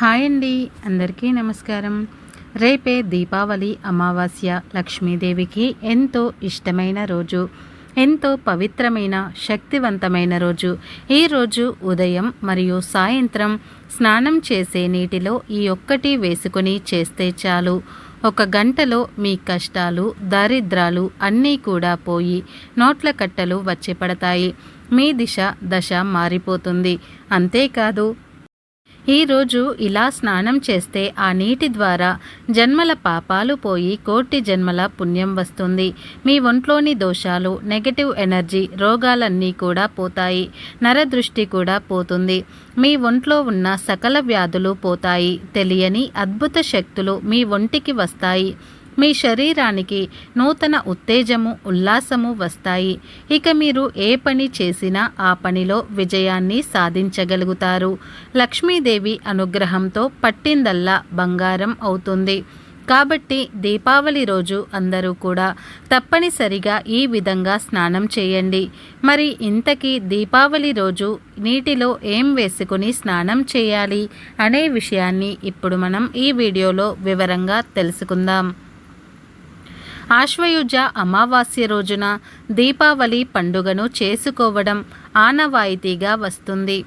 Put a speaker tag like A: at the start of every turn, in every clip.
A: Hi అండి, అందరికీ నమస్కారం. రేపే దీపావళి అమావాస్య. లక్ష్మీదేవికి ఎంతో ఇష్టమైన రోజు, ఎంతో పవిత్రమైన శక్తివంతమైన రోజు. ఈరోజు ఉదయం మరియు సాయంత్రం స్నానం చేసే నీటిలో ఈ ఒక్కటి వేసుకొని చేస్తే చాలు, 1 గంటలో మీ కష్టాలు దారిద్రాలు అన్నీ కూడా పోయి నోట్ల కట్టలు వచ్చి పడతాయి. మీ దశ మారిపోతుంది. అంతేకాదు, ఈరోజు ఇలా స్నానం చేస్తే ఆ నీటి ద్వారా జన్మల పాపాలు పోయి కోటి జన్మల పుణ్యం వస్తుంది. మీ ఒంట్లోని దోషాలు, నెగటివ్ ఎనర్జీ, రోగాలన్నీ కూడా పోతాయి. నరదృష్టి కూడా పోతుంది. మీ ఒంట్లో ఉన్న సకల వ్యాధులు పోతాయి. తెలియని అద్భుత శక్తులు మీ ఒంటికి వస్తాయి. మీ శరీరానికి నూతన ఉత్తేజము, ఉల్లాసము వస్తాయి. ఇక మీరు ఏ పని చేసినా ఆ పనిలో విజయాన్ని సాధించగలుగుతారు. లక్ష్మీదేవి అనుగ్రహంతో పట్టిందల్లా బంగారం అవుతుంది. కాబట్టి దీపావళి రోజు అందరూ కూడా తప్పనిసరిగా ఈ విధంగా స్నానం చేయండి. మరి ఇంతకీ దీపావళి రోజు నీటిలో ఏం వేసుకుని స్నానం చేయాలి అనే విషయాన్ని ఇప్పుడు మనం ఈ వీడియోలో వివరంగా తెలుసుకుందాం. ఆశ్వయుజ అమావాస్య రోజున దీపావళి పండుగను చేసుకోవడం ఆనవాయితీగా వస్తుంది.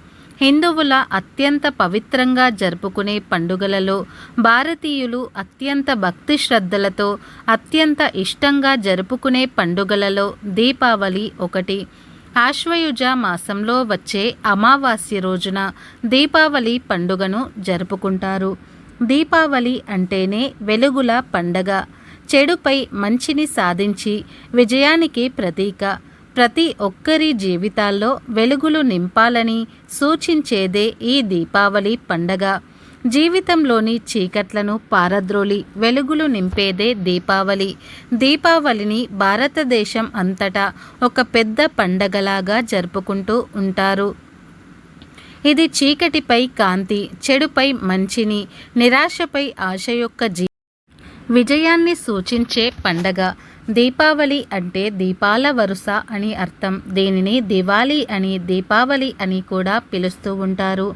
A: హిందువుల అత్యంత పవిత్రంగా జరుపుకునే పండుగలలో భారతీయులు అత్యంత భక్తి శ్రద్ధలతో అత్యంత ఇష్టంగా జరుపుకునే పండుగలలో దీపావళి ఒకటి. ఆశ్వయుజ మాసంలో వచ్చే అమావాస్య రోజున దీపావళి పండుగను జరుపుకుంటారు. దీపావళి అంటేనే వెలుగుల పండగ, చెడుపై మంచిని సాధించి విజయానికి ప్రతీక. ప్రతి ఒక్కరి జీవితాల్లో వెలుగులు నింపాలని సూచించేదే ఈ దీపావళి పండగ. జీవితంలోని చీకట్లను పారద్రోలి వెలుగులు నింపేదే దీపావళి. దీపావళిని భారతదేశం అంతటా ఒక పెద్ద పండగలాగా జరుపుకుంటూ ఉంటారు. ఇది చీకటిపై కాంతి, చెడుపై మంచిని, నిరాశపై ఆశ యొక్క విజయాన్ని సూచించే పండగ. దీపావళి అంటే దీపాల వరుస అని అర్థం. దీనిని దివాళీ అని, దీపావళి అని కూడా పిలుస్తూ ఉంటారు.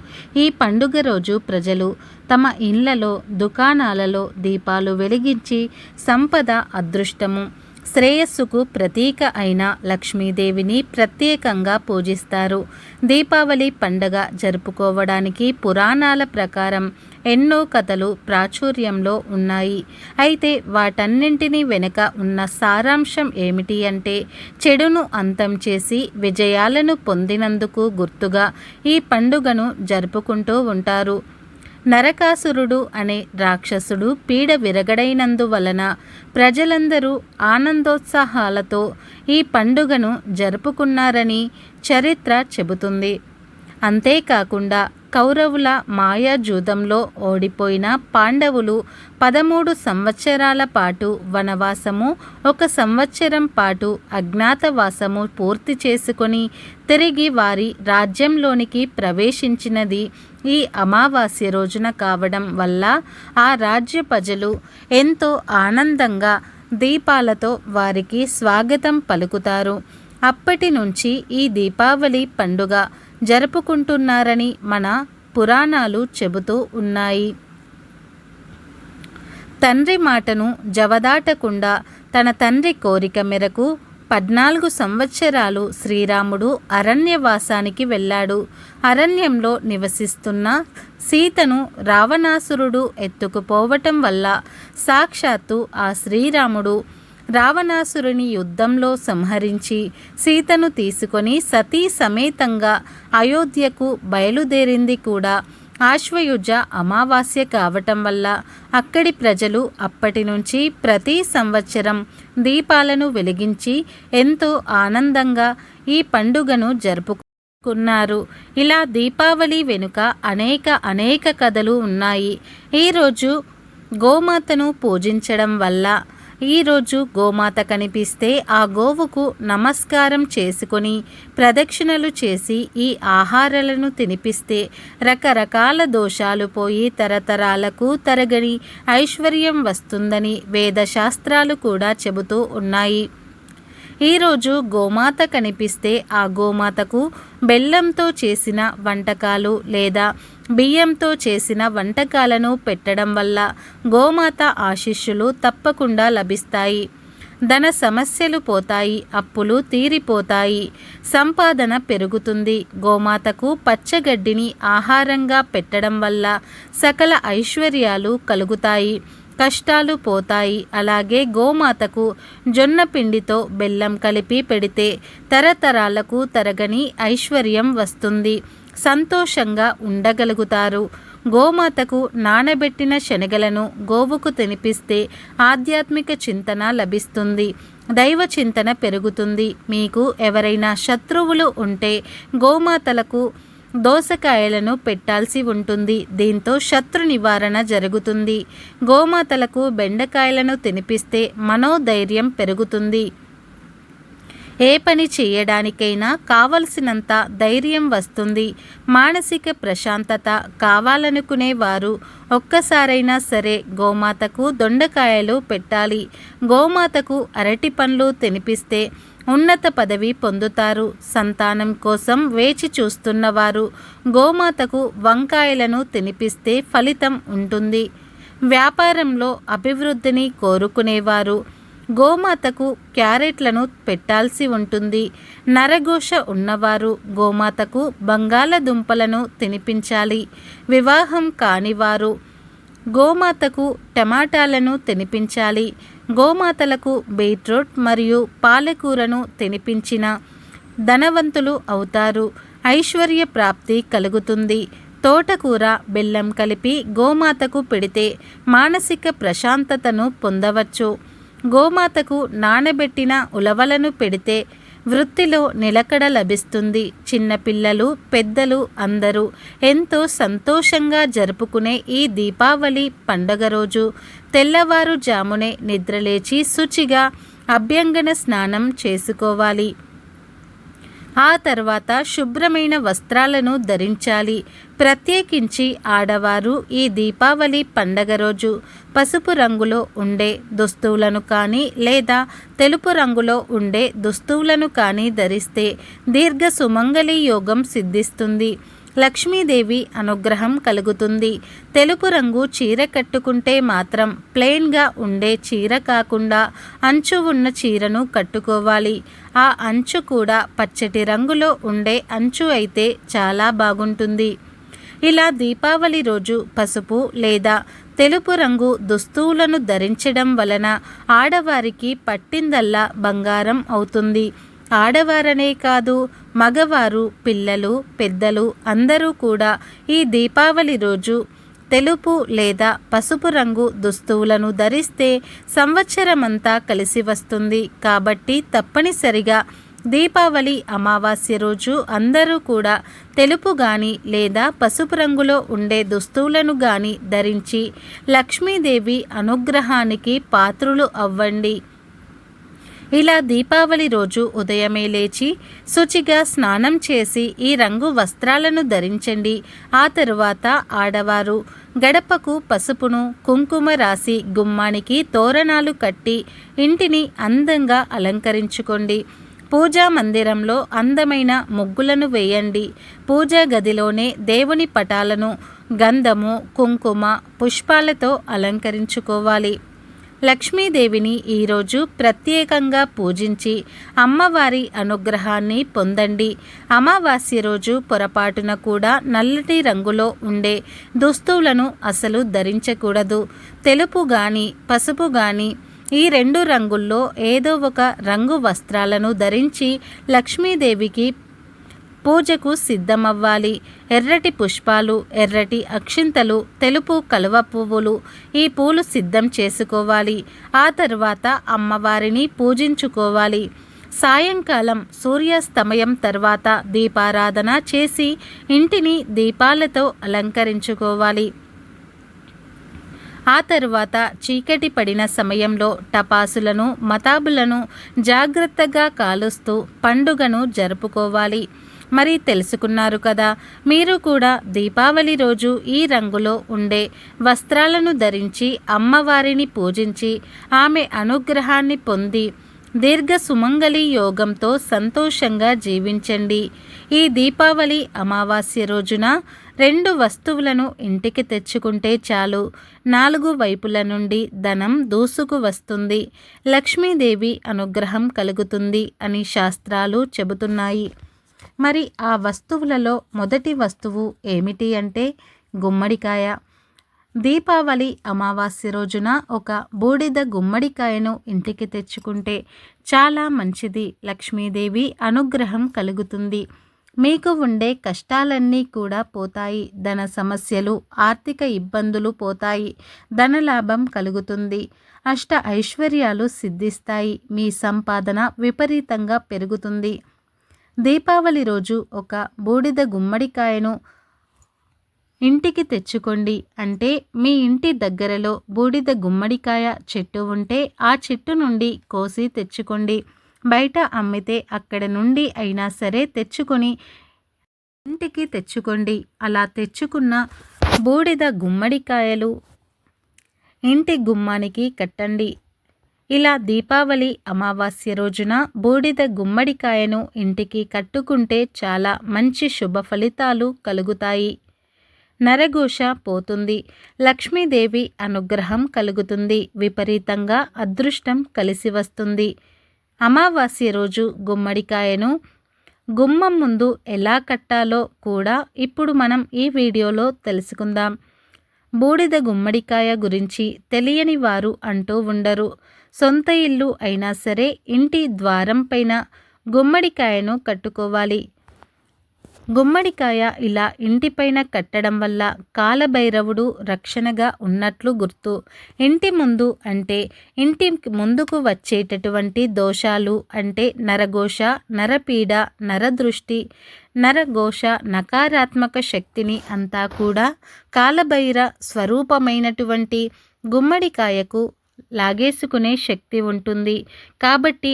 A: ఈ పండుగ రోజు ప్రజలు తమ ఇళ్లలో, దుకాణాలలో దీపాలు వెలిగించి సంపద, అదృష్టము, శ్రేయస్సుకు ప్రతీక అయిన లక్ష్మీదేవిని ప్రత్యేకంగా పూజిస్తారు. దీపావళి పండగ జరుపుకోవడానికి పురాణాల ప్రకారం ఎన్నో కథలు ప్రాచుర్యంలో ఉన్నాయి. అయితే వాటన్నింటినీ వెనుక ఉన్న సారాంశం ఏమిటి అంటే, చెడును అంతం చేసి విజయాలను పొందినందుకు గుర్తుగా ఈ పండుగను జరుపుకుంటూ ఉంటారు. నరకాసురుడు అనే రాక్షసుడు పీడ విరగడైనందువలన ప్రజలందరూ ఆనందోత్సాహాలతో ఈ పండుగను జరుపుకున్నారని చరిత్ర చెబుతుంది. అంతేకాకుండా కౌరవుల మాయాజూదంలో ఓడిపోయిన పాండవులు 13 సంవత్సరాల పాటు వనవాసము, 1 సంవత్సరం పాటు అజ్ఞాతవాసము పూర్తి చేసుకొని తిరిగి వారి రాజ్యంలోనికి ప్రవేశించినది ఈ అమావాస్య రోజున కావడం వల్ల ఆ రాజ్య ప్రజలు ఎంతో ఆనందంగా దీపాలతో వారికి స్వాగతం పలుకుతారు. అప్పటి నుంచి ఈ దీపావళి పండుగ జరుపుకుంటున్నారని మన పురాణాలు చెబుతూ ఉన్నాయి. తండ్రి మాటను జవదాటకుండా తన తండ్రి కోరిక మేరకు 14 సంవత్సరాలు శ్రీరాముడు అరణ్యవాసానికి వెళ్ళాడు. అరణ్యంలో నివసిస్తున్న సీతను రావణాసురుడు ఎత్తుకుపోవటం వల్ల సాక్షాత్తు ఆ శ్రీరాముడు రావణాసురుని యుద్ధంలో సంహరించి సీతను తీసుకొని సతీ సమేతంగా అయోధ్యకు బయలుదేరింది కూడా ఆశ్వయుజ అమావాస్య కావటం వల్ల అక్కడి ప్రజలు అప్పటి నుంచి ప్రతి సంవత్సరం దీపాలను వెలిగించి ఎంతో ఆనందంగా ఈ పండుగను జరుపుకున్నారు. ఇలా దీపావళి వెనుక అనేక కథలు ఉన్నాయి. ఈరోజు గోమాతను పూజించడం వల్ల, ఈరోజు గోమాత కనిపిస్తే ఆ గోవుకు నమస్కారం చేసుకొని ప్రదక్షిణలు చేసి ఈ ఆహారాలను తినిపిస్తే రకరకాల దోషాలు పోయి తరతరాలకు తరగని ఐశ్వర్యం వస్తుందని వేదశాస్త్రాలు కూడా చెబుతూ ఉన్నాయి. ఈరోజు గోమాత కనిపిస్తే ఆ గోమాతకు బెల్లంతో చేసిన వంటకాలు లేదా బియ్యంతో చేసిన వంటకాలను పెట్టడం వల్ల గోమాత ఆశీస్సులు తప్పకుండా లభిస్తాయి. ధన సమస్యలు పోతాయి, అప్పులు తీరిపోతాయి, సంపాదన పెరుగుతుంది. గోమాతకు పచ్చగడ్డిని ఆహారంగా పెట్టడం వల్ల సకల ఐశ్వర్యాలు కలుగుతాయి, కష్టాలు పోతాయి. అలాగే గోమాతకు జొన్న పిండితో బెల్లం కలిపి పెడితే తరతరాలకు తరగని ఐశ్వర్యం వస్తుంది, సంతోషంగా ఉండగలుగుతారు. గోమాతకు నానబెట్టిన శనగలను గోవుకు తినిపిస్తే ఆధ్యాత్మిక చింతన లభిస్తుంది, దైవ చింతన పెరుగుతుంది. మీకు ఎవరైనా శత్రువులు ఉంటే గోమాతలకు దోసకాయలను పెట్టాల్సి ఉంటుంది. దీంతో శత్రు నివారణ జరుగుతుంది. గోమాతలకు బెండకాయలను తినిపిస్తే మనోధైర్యం పెరుగుతుంది. ఏ పని చేయడానికైనా కావలసినంత ధైర్యం వస్తుంది. మానసిక ప్రశాంతత కావాలనుకునేవారు ఒక్కసారైనా సరే గోమాతకు దొండకాయలు పెట్టాలి. గోమాతకు అరటి పండ్లు తినిపిస్తే ఉన్నత పదవి పొందుతారు. సంతానం కోసం వేచి చూస్తున్నవారు గోమాతకు వంకాయలను తినిపిస్తే ఫలితం ఉంటుంది. వ్యాపారంలో అభివృద్ధిని కోరుకునేవారు గోమాతకు క్యారెట్లను పెట్టాల్సి ఉంటుంది. నరఘోష ఉన్నవారు గోమాతకు బంగాళదుంపలను తినిపించాలి. వివాహం కానివారు గోమాతకు టమాటాలను తినిపించాలి. గోమాతలకు బీట్రూట్ మరియు పాలకూరను తినిపించిన ధనవంతులు అవుతారు. ఐశ్వర్య ప్రాప్తి కలుగుతుంది. తోటకూర బెల్లం కలిపి గోమాతకు పెడితే మానసిక ప్రశాంతతను పొందవచ్చు. గోమాతకు నానబెట్టిన ఉలవలను పెడితే వృత్తిలో నిలకడ లభిస్తుంది. చిన్నపిల్లలు పెద్దలు అందరూ ఎంతో సంతోషంగా జరుపుకునే ఈ దీపావళి పండుగ రోజు తెల్లవారుజామునే నిద్రలేచి శుచిగా అభ్యంగన స్నానం చేసుకోవాలి. ఆ తర్వాత శుభ్రమైన వస్త్రాలను ధరించాలి. ప్రత్యేకించి ఆడవారు ఈ దీపావళి పండగ రోజు పసుపు రంగులో ఉండే దుస్తువులను కానీ లేదా తెలుపు రంగులో ఉండే దుస్తువులను కానీ ధరిస్తే దీర్ఘ సుమంగళి యోగం సిద్ధిస్తుంది, లక్ష్మీదేవి అనుగ్రహం కలుగుతుంది. తెలుపు రంగు చీర కట్టుకుంటే మాత్రం ప్లెయిన్గా ఉండే చీర కాకుండా అంచు ఉన్న చీరను కట్టుకోవాలి. ఆ అంచు కూడా పచ్చటి రంగులో ఉండే అంచు అయితే చాలా బాగుంటుంది. ఇలా దీపావళి రోజు పసుపు లేదా తెలుపు రంగు దుస్తువులను ధరించడం వలన ఆడవారికి పట్టిందల్లా బంగారం అవుతుంది. ఆడవారనే కాదు, మగవారు, పిల్లలు, పెద్దలు అందరూ కూడా ఈ దీపావళి రోజు తెలుపు లేదా పసుపు రంగు దుస్తువులను ధరిస్తే సంవత్సరమంతా కలిసి వస్తుంది. కాబట్టి తప్పనిసరిగా దీపావళి అమావాస్య రోజు అందరూ కూడా తెలుపు కానీ లేదా పసుపు రంగులో ఉండే దుస్తువులను కానీ ధరించి లక్ష్మీదేవి అనుగ్రహానికి పాత్రులు అవ్వండి. ఇలా దీపావళి రోజు ఉదయమే లేచి శుచిగా స్నానం చేసి ఈ రంగు వస్త్రాలను ధరించండి. ఆ తరువాత ఆడవారు గడపకు పసుపును కుంకుమ రాసి గుమ్మానికి తోరణాలు కట్టి ఇంటిని అందంగా అలంకరించుకోండి. పూజా మందిరంలో అందమైన ముగ్గులను వేయండి. పూజా గదిలోనే దేవుని పటాలను గంధము, కుంకుమ, పుష్పాలతో అలంకరించుకోవాలి. లక్ష్మీదేవిని ఈరోజు ప్రత్యేకంగా పూజించి అమ్మవారి అనుగ్రహాన్ని పొందండి. అమావాస్య రోజు పొరపాటున కూడా నల్లటి రంగులో ఉండే దుస్తువులను అసలు ధరించకూడదు. తెలుపు కానీ పసుపు కానీ ఈ రెండు రంగుల్లో ఏదో ఒక రంగు వస్త్రాలను ధరించి లక్ష్మీదేవికి పూజకు సిద్ధమవ్వాలి. ఎర్రటి పుష్పాలు, ఎర్రటి అక్షింతలు, తెలుపు కలువ పువ్వులు ఈ పూలు సిద్ధం చేసుకోవాలి. ఆ తర్వాత అమ్మవారిని పూజించుకోవాలి. సాయంకాలం సూర్యాస్తమయం తర్వాత దీపారాధన చేసి ఇంటిని దీపాలతో అలంకరించుకోవాలి. ఆ తరువాత చీకటి పడిన సమయంలో టపాసులను, మతాబులను జాగ్రత్తగా కాలుస్తూ పండుగను జరుపుకోవాలి. మరి తెలుసుకున్నారు కదా, మీరు కూడా దీపావళి రోజు ఈ రంగులో ఉండే వస్త్రాలను ధరించి అమ్మవారిని పూజించి ఆమె అనుగ్రహాన్ని పొంది దీర్ఘ సుమంగళి యోగంతో సంతోషంగా జీవించండి. ఈ దీపావళి అమావాస్య రోజున 2 వస్తువులను ఇంటికి తెచ్చుకుంటే చాలు, 4 వైపుల నుండి ధనం దూసుకు వస్తుంది, లక్ష్మీదేవి అనుగ్రహం కలుగుతుంది అని శాస్త్రాలు చెబుతున్నాయి. మరి ఆ వస్తువులలో మొదటి వస్తువు ఏమిటి అంటే గుమ్మడికాయ. దీపావళి అమావాస్య రోజున ఒక బూడిద గుమ్మడికాయను ఇంటికి తెచ్చుకుంటే చాలా మంచిది. లక్ష్మీదేవి అనుగ్రహం కలుగుతుంది. మీకు ఉండే కష్టాలన్నీ కూడా పోతాయి. ధన సమస్యలు, ఆర్థిక ఇబ్బందులు పోతాయి. ధనలాభం కలుగుతుంది. అష్ట ఐశ్వర్యాలు సిద్ధిస్తాయి. మీ సంపాదన విపరీతంగా పెరుగుతుంది. దీపావళి రోజు ఒక బూడిద గుమ్మడికాయను ఇంటికి తెచ్చుకోండి. అంటే మీ ఇంటి దగ్గరలో బూడిద గుమ్మడికాయ చెట్టు ఉంటే ఆ చెట్టు నుండి కోసి తెచ్చుకోండి. బయట అమ్మితే అక్కడ నుండి అయినా సరే తెచ్చుకొని ఇంటికి తెచ్చుకోండి. అలా తెచ్చుకున్న బూడిద గుమ్మడికాయలు ఇంటి గుమ్మానికి కట్టండి. ఇలా దీపావళి అమావాస్య రోజున బూడిద గుమ్మడికాయను ఇంటికి కట్టుకుంటే చాలా మంచి శుభ ఫలితాలు కలుగుతాయి. నరఘోష పోతుంది. లక్ష్మీదేవి అనుగ్రహం కలుగుతుంది. విపరీతంగా అదృష్టం కలిసి వస్తుంది. అమావాస్య రోజు గుమ్మడికాయను గుమ్మం ముందు ఎలా కట్టాలో కూడా ఇప్పుడు మనం ఈ వీడియోలో తెలుసుకుందాం. బూడిద గుమ్మడికాయ గురించి తెలియని వారు అంటూ ఉండరు. సొంత ఇల్లు అయినా సరే ఇంటి ద్వారం పైన గుమ్మడికాయను కట్టుకోవాలి. గుమ్మడికాయ ఇలా ఇంటిపైన కట్టడం వల్ల కాలభైరవుడు రక్షణగా ఉన్నట్లు గుర్తు. ఇంటి ముందు అంటే ఇంటి ముందుకు వచ్చేటటువంటి దోషాలు అంటే నరఘోష, నరపీడ, నరదృష్టి, నరఘోష, నకారాత్మక శక్తిని అంతా కూడా కాలభైర స్వరూపమైనటువంటి గుమ్మడికాయకు లాగేసుకునే శక్తి ఉంటుంది. కాబట్టి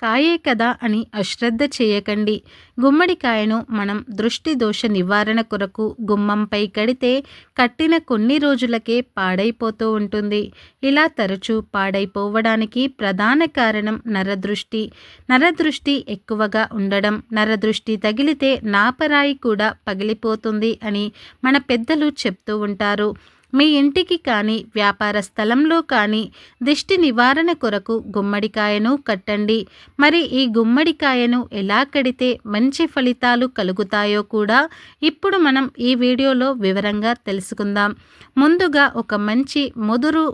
A: కాయే కదా అని అశ్రద్ధ చేయకండి. గుమ్మడికాయను మనం దృష్టి దోష నివారణ కొరకు గుమ్మంపై కడితే కట్టిన కొన్ని రోజులకే పాడైపోతూ ఉంటుంది. ఇలా తరచూ పాడైపోవడానికి ప్రధాన కారణం నరదృష్టి. నరదృష్టి ఎక్కువగా ఉండడం, నరదృష్టి తగిలితే నాపరాయి కూడా పగిలిపోతుంది అని మన పెద్దలు చెప్తూ ఉంటారు. మీ ఇంటికి కానీ వ్యాపార స్థలంలో కానీ దిష్టి నివారణ కొరకు గుమ్మడికాయను కట్టండి. మరి ఈ గుమ్మడికాయను ఎలా కడితే మంచి ఫలితాలు కలుగుతాయో కూడా ఇప్పుడు మనం ఈ వీడియోలో వివరంగా తెలుసుకుందాం. ముందుగా ఒక మంచి ముదురు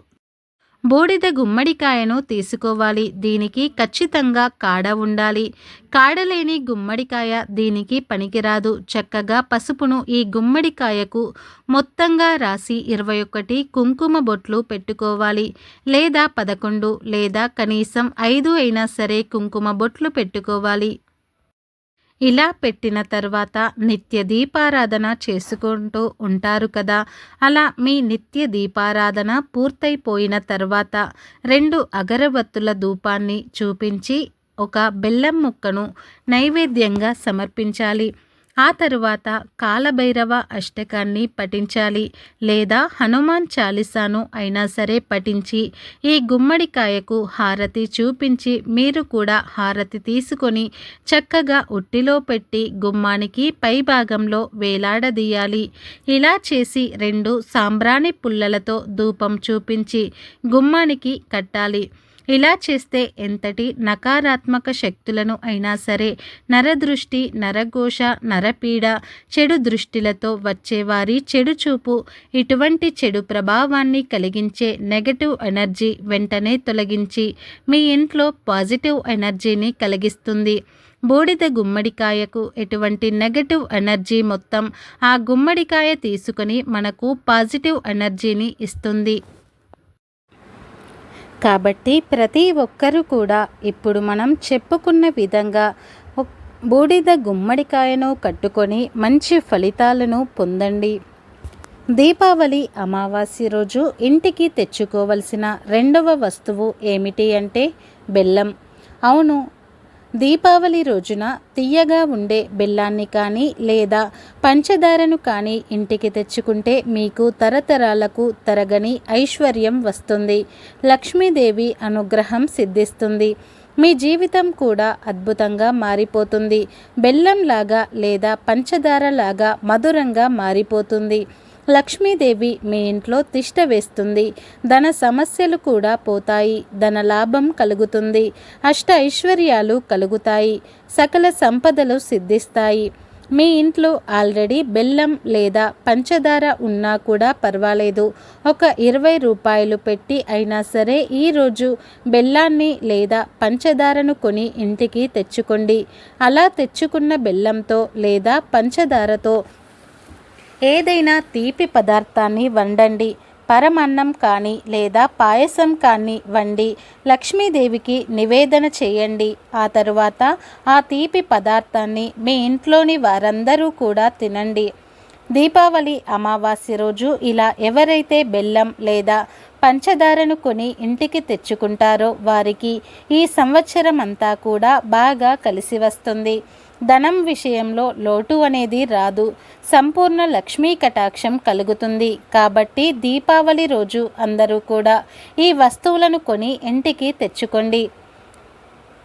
A: బూడిద గుమ్మడికాయను తీసుకోవాలి. దీనికి ఖచ్చితంగా కాడ ఉండాలి. కాడలేని గుమ్మడికాయ దీనికి పనికిరాదు. చక్కగా పసుపును ఈ గుమ్మడికాయకు మొత్తంగా రాసి 21 కుంకుమ బొట్లు పెట్టుకోవాలి. లేదా 11 లేదా కనీసం 5 అయినా సరే కుంకుమ బొట్లు పెట్టుకోవాలి. ఇలా పెట్టిన తర్వాత నిత్య దీపారాధన చేసుకుంటూ ఉంటారు కదా. అలా మీ నిత్య దీపారాధన పూర్తయిపోయిన తర్వాత 2 అగరబత్తుల ధూపాన్ని చూపించి ఒక బెల్లం ముక్కను నైవేద్యంగా సమర్పించాలి. ఆ తరువాత కాలభైరవ అష్టకాన్ని పఠించాలి. లేదా హనుమాన్ చాలీసాను అయినా సరే పఠించి ఈ గుమ్మడికాయకు హారతి చూపించి మీరు కూడా హారతి తీసుకొని చక్కగా ఉట్టిలో పెట్టి గుమ్మానికి పై భాగంలో వేలాడదీయాలి. ఇలా చేసి 2 సాంబ్రాణి పుల్లలతో ధూపం చూపించి గుమ్మానికి కట్టాలి. ఇలా చేస్తే ఎంతటి నకారాత్మక శక్తులను అయినా సరే, నరదృష్టి, నరఘోష, నరపీడ, చెడు దృష్టిలతో వచ్చేవారి చెడు చూపు, ఇటువంటి చెడు ప్రభావాన్ని కలిగించే నెగటివ్ ఎనర్జీ వెంటనే తొలగించి మీ ఇంట్లో పాజిటివ్ ఎనర్జీని కలిగిస్తుంది. బూడిద గుమ్మడికాయకు ఎటువంటి నెగటివ్ ఎనర్జీ మొత్తం ఆ గుమ్మడికాయ తీసుకొని మనకు పాజిటివ్ ఎనర్జీని ఇస్తుంది. కాబట్టి ప్రతి ఒక్కరూ కూడా ఇప్పుడు మనం చెప్పుకున్న విధంగా బూడిద గుమ్మడికాయను కట్టుకొని మంచి ఫలితాలను పొందండి. దీపావళి అమావాస్య రోజు ఇంటికి తెచ్చుకోవలసిన 2వ వస్తువు ఏమిటి అంటే బెల్లం. అవును, దీపావళి రోజున తియ్యగా ఉండే బెల్లాన్ని కానీ లేదా పంచదారను కానీ ఇంటికి తెచ్చుకుంటే మీకు తరతరాలకు తరగని ఐశ్వర్యం వస్తుంది. లక్ష్మీదేవి అనుగ్రహం సిద్ధిస్తుంది. మీ జీవితం కూడా అద్భుతంగా మారిపోతుంది. బెల్లంలాగా లేదా పంచదారలాగా మధురంగా మారిపోతుంది. లక్ష్మీదేవి మీ ఇంట్లో తిష్ట వేస్తుంది. ధన సమస్యలు కూడా పోతాయి. ధన లాభం కలుగుతుంది. అష్ట ఐశ్వర్యాలు కలుగుతాయి. సకల సంపదలు సిద్ధిస్తాయి. మీ ఇంట్లో ఆల్రెడీ బెల్లం లేదా పంచదార ఉన్నా కూడా పర్వాలేదు. ఒక 20 రూపాయలు పెట్టి అయినా సరే ఈరోజు బెల్లాన్ని లేదా పంచదారను కొని ఇంటికి తెచ్చుకోండి. అలా తెచ్చుకున్న బెల్లంతో లేదా పంచదారతో ఏదైనా తీపి పదార్థాన్ని వండండి. పరమన్నం కానీ లేదా పాయసం కానీ వండి లక్ష్మీదేవికి నివేదన చేయండి. ఆ తరువాత ఆ తీపి పదార్థాన్ని మీ ఇంట్లోని వారందరూ కూడా తినండి. దీపావళి అమావాస్య రోజు ఇలా ఎవరైతే బెల్లం లేదా పంచదారను కొని ఇంటికి తెచ్చుకుంటారో వారికి ఈ సంవత్సరం అంతా కూడా బాగా కలిసి వస్తుంది. ధనం విషయంలో లోటు అనేది రాదు. సంపూర్ణ లక్ష్మీ కటాక్షం కలుగుతుంది. కాబట్టి దీపావళి రోజు అందరూ కూడా ఈ వస్తువులను కొని ఇంటికి తెచ్చుకోండి.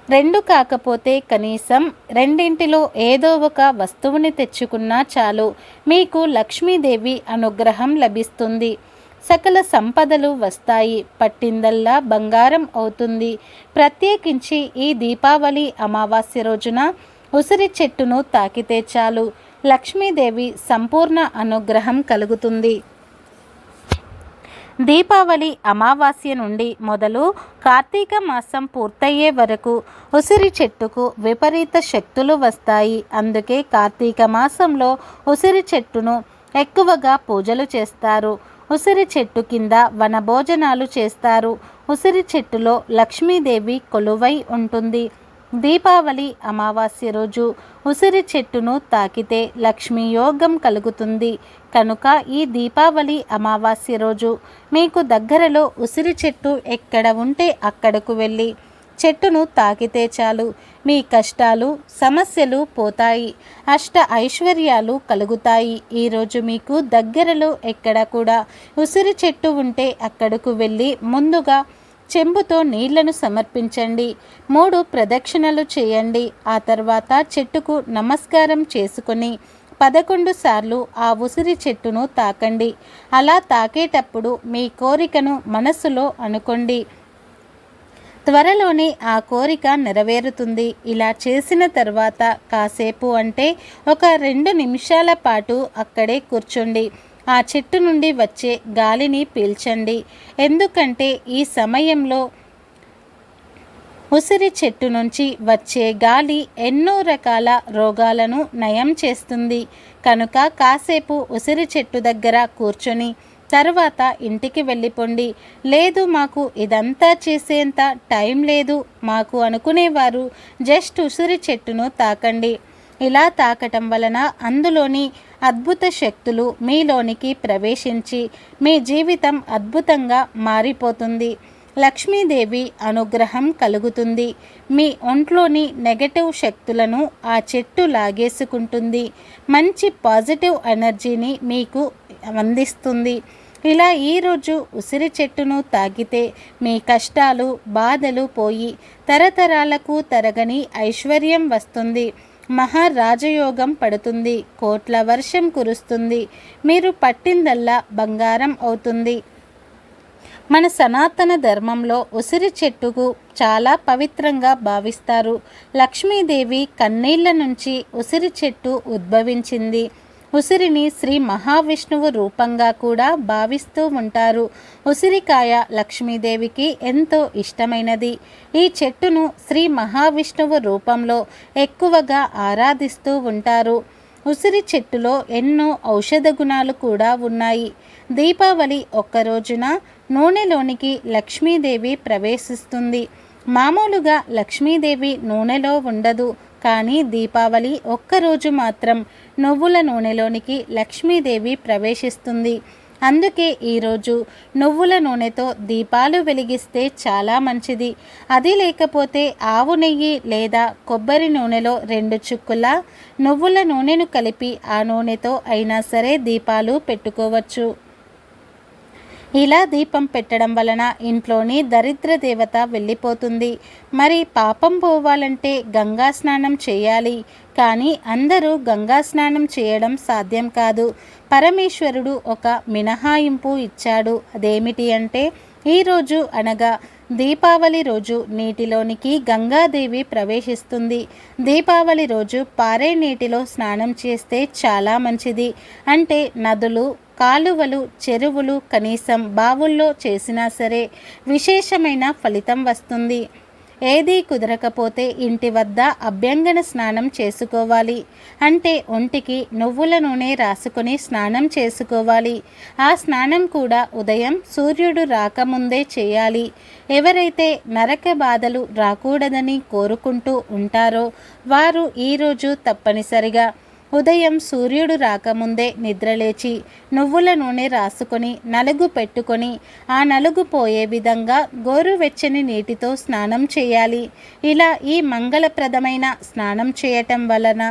A: 2 కాకపోతే కనీసం రెండింటిలో ఏదో ఒక వస్తువుని తెచ్చుకున్నా చాలు. మీకు లక్ష్మీదేవి అనుగ్రహం లభిస్తుంది. సకల సంపదలు వస్తాయి. పట్టిందల్లా బంగారం అవుతుంది. ప్రత్యేకించి ఈ దీపావళి అమావాస్య రోజున ఉసిరి చెట్టును తాకితే చాలు. లక్ష్మీదేవి సంపూర్ణ అనుగ్రహం కలుగుతుంది. దీపావళి అమావాస్య నుండి మొదలు కార్తీక మాసం పూర్తయ్యే వరకు ఉసిరి చెట్టుకు విపరీత శక్తులు వస్తాయి. అందుకే కార్తీక మాసంలో ఉసిరి చెట్టును ఎక్కువగా పూజలు చేస్తారు. ఉసిరి చెట్టు కింద వనభోజనాలు చేస్తారు. ఉసిరి చెట్టులో లక్ష్మీదేవి కొలువై ఉంటుంది. దీపావళి అమావాస్య రోజు ఉసిరి చెట్టును తాకితే లక్ష్మీ యోగం కలుగుతుంది. కనుక ఈ దీపావళి అమావాస్య రోజు మీకు దగ్గరలో ఉసిరి చెట్టు ఎక్కడ ఉంటే అక్కడకు వెళ్ళి చెట్టును తాకితే చాలు. మీ కష్టాలు సమస్యలు పోతాయి. అష్ట ఐశ్వర్యాలు కలుగుతాయి. ఈరోజు మీకు దగ్గరలో ఎక్కడ కూడా ఉసిరి చెట్టు ఉంటే అక్కడకు వెళ్ళి ముందుగా చెంబుతో నీళ్లను సమర్పించండి. 3 ప్రదక్షిణలు చేయండి. ఆ తర్వాత చెట్టుకు నమస్కారం చేసుకొని 11 సార్లు ఆ ఉసిరి చెట్టును తాకండి. అలా తాకేటప్పుడు మీ కోరికను మనసులో అనుకోండి. త్వరలోనే ఆ కోరిక నెరవేరుతుంది. ఇలా చేసిన తర్వాత కాసేపు అంటే ఒక 2 నిమిషాల పాటు అక్కడే కూర్చోండి. ఆ చెట్టు నుండి వచ్చే గాలిని పీల్చండి. ఎందుకంటే ఈ సమయంలో ఉసిరి చెట్టు నుంచి వచ్చే గాలి ఎన్నో రకాల రోగాలను నయం చేస్తుంది. కనుక కాసేపు ఉసిరి చెట్టు దగ్గర కూర్చొని తర్వాత ఇంటికి వెళ్ళిపోండి. లేదు మాకు ఇదంతా చేసేంత టైం లేదు మాకు అనుకునేవారు జస్ట్ ఉసిరి చెట్టును తాకండి. ఇలా తాకటం వలన అందులోని అద్భుత శక్తులు మీలోనికి ప్రవేశించి మీ జీవితం అద్భుతంగా మారిపోతుంది. లక్ష్మీదేవి అనుగ్రహం కలుగుతుంది. మీ ఒంట్లోని నెగటివ్ శక్తులను ఆ చెట్టు లాగేసుకుంటుంది. మంచి పాజిటివ్ ఎనర్జీని మీకు అందిస్తుంది. ఇలా ఈరోజు ఉసిరి చెట్టును తాకితే మీ కష్టాలు బాధలు పోయి తరతరాలకు తరగని ఐశ్వర్యం వస్తుంది. మహారాజయోగం పడుతుంది. కోట్ల వర్షం కురుస్తుంది. మీరు పట్టిందల్లా బంగారం అవుతుంది. మన సనాతన ధర్మంలో ఉసిరి చెట్టుకు చాలా పవిత్రంగా భావిస్తారు. లక్ష్మీదేవి కన్నీళ్ల నుంచి ఉసిరి చెట్టు ఉద్భవించింది. ఉసిరిని శ్రీ మహావిష్ణువు రూపంగా కూడా భావిస్తూ ఉంటారు. ఉసిరికాయ లక్ష్మీదేవికి ఎంతో ఇష్టమైనది. ఈ చెట్టును శ్రీ మహావిష్ణువు రూపంలో ఎక్కువగా ఆరాధిస్తూ ఉంటారు. ఉసిరి చెట్టులో ఎన్నో ఔషధ గుణాలు కూడా ఉన్నాయి. దీపావళి ఒక్కరోజున నూనెలోనికి లక్ష్మీదేవి ప్రవేశిస్తుంది. మామూలుగా లక్ష్మీదేవి నూనెలో ఉండదు. కానీ దీపావళి ఒక్కరోజు మాత్రం నువ్వుల నూనెలోనికి లక్ష్మీదేవి ప్రవేశిస్తుంది. అందుకే ఈరోజు నువ్వుల నూనెతో దీపాలు వెలిగిస్తే చాలా మంచిది. అది లేకపోతే ఆవు నెయ్యి లేదా కొబ్బరి నూనెలో 2 చుక్కుల నువ్వుల నూనెను కలిపి ఆ నూనెతో అయినా సరే దీపాలు పెట్టుకోవచ్చు. ఇలా దీపం పెట్టడం వలన ఇంట్లోని దరిద్ర దేవత వెళ్ళిపోతుంది. మరి పాపం పోవాలంటే గంగా స్నానం చేయాలి. కానీ అందరూ గంగా స్నానం చేయడం సాధ్యం కాదు. పరమేశ్వరుడు ఒక మినహాయింపు ఇచ్చాడు. అదేమిటి అంటే ఈరోజు అనగా దీపావళి రోజు నీటిలోనికి గంగాదేవి ప్రవేశిస్తుంది. దీపావళి రోజు పారే నీటిలో స్నానం చేస్తే చాలా మంచిది. అంటే నదులు, కాలువలు, చెరువులు, కనీసం బావుల్లో చేసినా సరే విశేషమైన ఫలితం వస్తుంది. ఏదీ కుదరకపోతే ఇంటి వద్ద అభ్యంగన స్నానం చేసుకోవాలి. అంటే ఒంటికి నువ్వుల నూనె రాసుకొని స్నానం చేసుకోవాలి. ఆ స్నానం కూడా ఉదయం సూర్యుడు రాకముందే చేయాలి. ఎవరైతే నరక బాధలు రాకూడదని కోరుకుంటూ ఉంటారో వారు ఈరోజు తప్పనిసరిగా ఉదయం సూర్యుడు రాకముందే నిద్రలేచి నువ్వుల నూనె రాసుకొని నలుగు పెట్టుకొని ఆ నలుగు పోయే విధంగా గోరువెచ్చని నీటితో స్నానం చేయాలి. ఇలా ఈ మంగళప్రదమైన స్నానం చేయటం వలన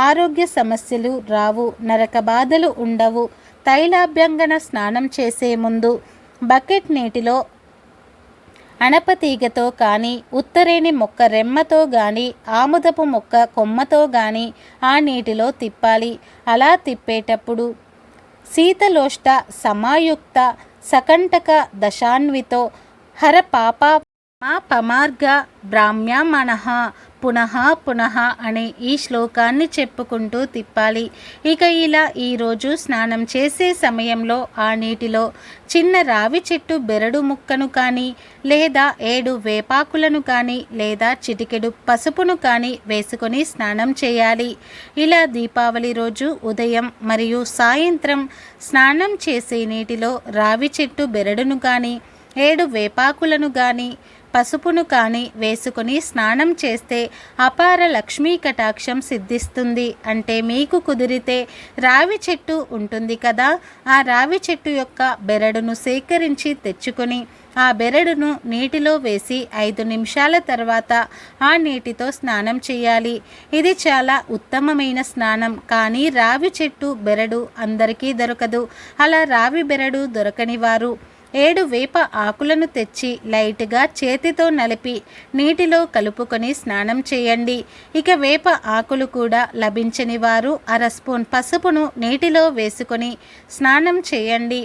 A: ఆరోగ్య సమస్యలు రావు, నరక బాధలు ఉండవు. తైలాభ్యంగన స్నానం చేసే ముందు బకెట్ నీటిలో అనపతీగతో కానీ, ఉత్తరేణి మొక్క రెమ్మతో కానీ, ఆముదపు మొక్క కొమ్మతో కానీ ఆ నీటిలో తిప్పాలి. అలా తిప్పేటప్పుడు శీతలోష్ట సమాయుక్త సకంటక దశాన్వితో హర పాప మా పమార్గ బ్రాహ్మ్యమనః పునః పునః అనే ఈ శ్లోకాన్ని చెప్పుకుంటూ తిప్పాలి. ఇక ఇలా ఈరోజు స్నానం చేసే సమయంలో ఆ నీటిలో చిన్న రావి చెట్టు బెరడు ముక్కను కానీ, లేదా 7 వేపాకులను కానీ, లేదా చిటికెడు పసుపును కానీ వేసుకొని స్నానం చేయాలి. ఇలా దీపావళి రోజు ఉదయం మరియు సాయంత్రం స్నానం చేసే నీటిలో రావి చెట్టు బెరడును కానీ, 7 వేపాకులను కానీ, పసుపును కానీ వేసుకొని స్నానం చేస్తే అపార లక్ష్మీ కటాక్షం సిద్ధిస్తుంది. అంటే మీకు కుదిరితే రావి చెట్టు ఉంటుంది కదా, ఆ రావి చెట్టు యొక్క బెరడును సేకరించి తెచ్చుకొని ఆ బెరడును నీటిలో వేసి 5 నిమిషాల తర్వాత ఆ నీటితో స్నానం చేయాలి. ఇది చాలా ఉత్తమమైన స్నానం. కానీ రావి చెట్టు బెరడు అందరికీ దొరకదు. అలా రావి బెరడు దొరకని వారు 7 వేప ఆకులను తెచ్చి లైట్గా చేతితో నలిపి నీటిలో కలుపుకొని స్నానం చేయండి. ఇక వేప ఆకులు కూడా లభించని వారు 1/2 స్పూన్ పసుపును నీటిలో వేసుకొని స్నానం చేయండి.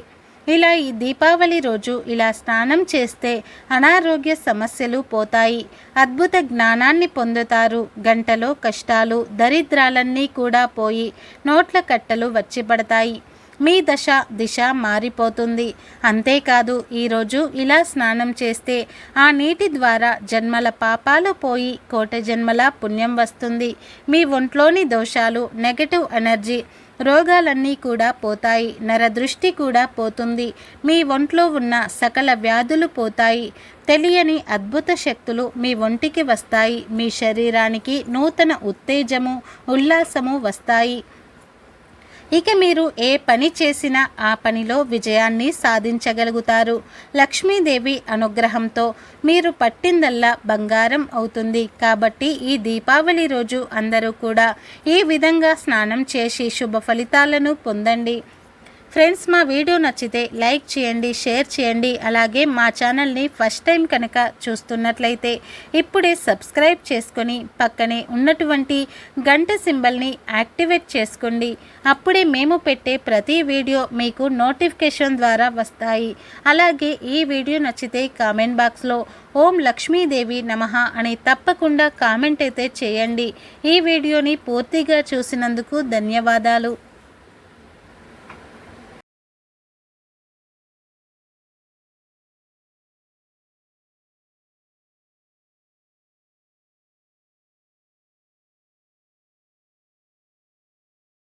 A: ఇలా ఈ దీపావళి రోజు ఇలా స్నానం చేస్తే అనారోగ్య సమస్యలు పోతాయి. అద్భుత జ్ఞానాన్ని పొందుతారు. గంటలో కష్టాలు, దరిద్రాలన్నీ కూడా పోయి నోట్ల కట్టలు వచ్చి పడతాయి. మీ దశ దిశ మారిపోతుంది. అంతేకాదు ఈరోజు ఇలా స్నానం చేస్తే ఆ నీటి ద్వారా జన్మల పాపాలు పోయి 1,000,000 జన్మల పుణ్యం వస్తుంది. మీ ఒంట్లోని దోషాలు, నెగటివ్ ఎనర్జీ, రోగాలన్నీ కూడా పోతాయి. నరదృష్టి కూడా పోతుంది. మీ ఒంట్లో ఉన్న సకల వ్యాధులు పోతాయి. తెలియని అద్భుత శక్తులు మీ ఒంటికి వస్తాయి. మీ శరీరానికి నూతన ఉత్తేజము, ఉల్లాసము వస్తాయి. ఇక మీరు ఏ పని చేసినా ఆ పనిలో విజయాన్ని సాధించగలుగుతారు. లక్ష్మీదేవి అనుగ్రహంతో మీరు పట్టిందల్లా బంగారం అవుతుంది. కాబట్టి ఈ దీపావళి రోజు అందరూ కూడా ఈ విధంగా స్నానం చేసి శుభ ఫలితాలను పొందండి. ఫ్రెండ్స్, మా వీడియో నచ్చితే లైక్ చేయండి, షేర్ చేయండి. అలాగే మా ఛానల్ని ఫస్ట్ టైం కనుక చూస్తున్నట్లయితే ఇప్పుడే సబ్స్క్రైబ్ చేసుకొని పక్కనే ఉన్నటువంటి గంట సింబల్ని యాక్టివేట్ చేసుకోండి. అప్పుడే మేము పెట్టే ప్రతి వీడియో మీకు నోటిఫికేషన్ ద్వారా వస్తాయి. అలాగే ఈ వీడియో నచ్చితే కామెంట్ బాక్స్లో ఓం లక్ష్మీదేవి నమః అని తప్పకుండా కామెంట్ అయితే చేయండి. ఈ వీడియోని పూర్తిగా చూసినందుకు ధన్యవాదాలు.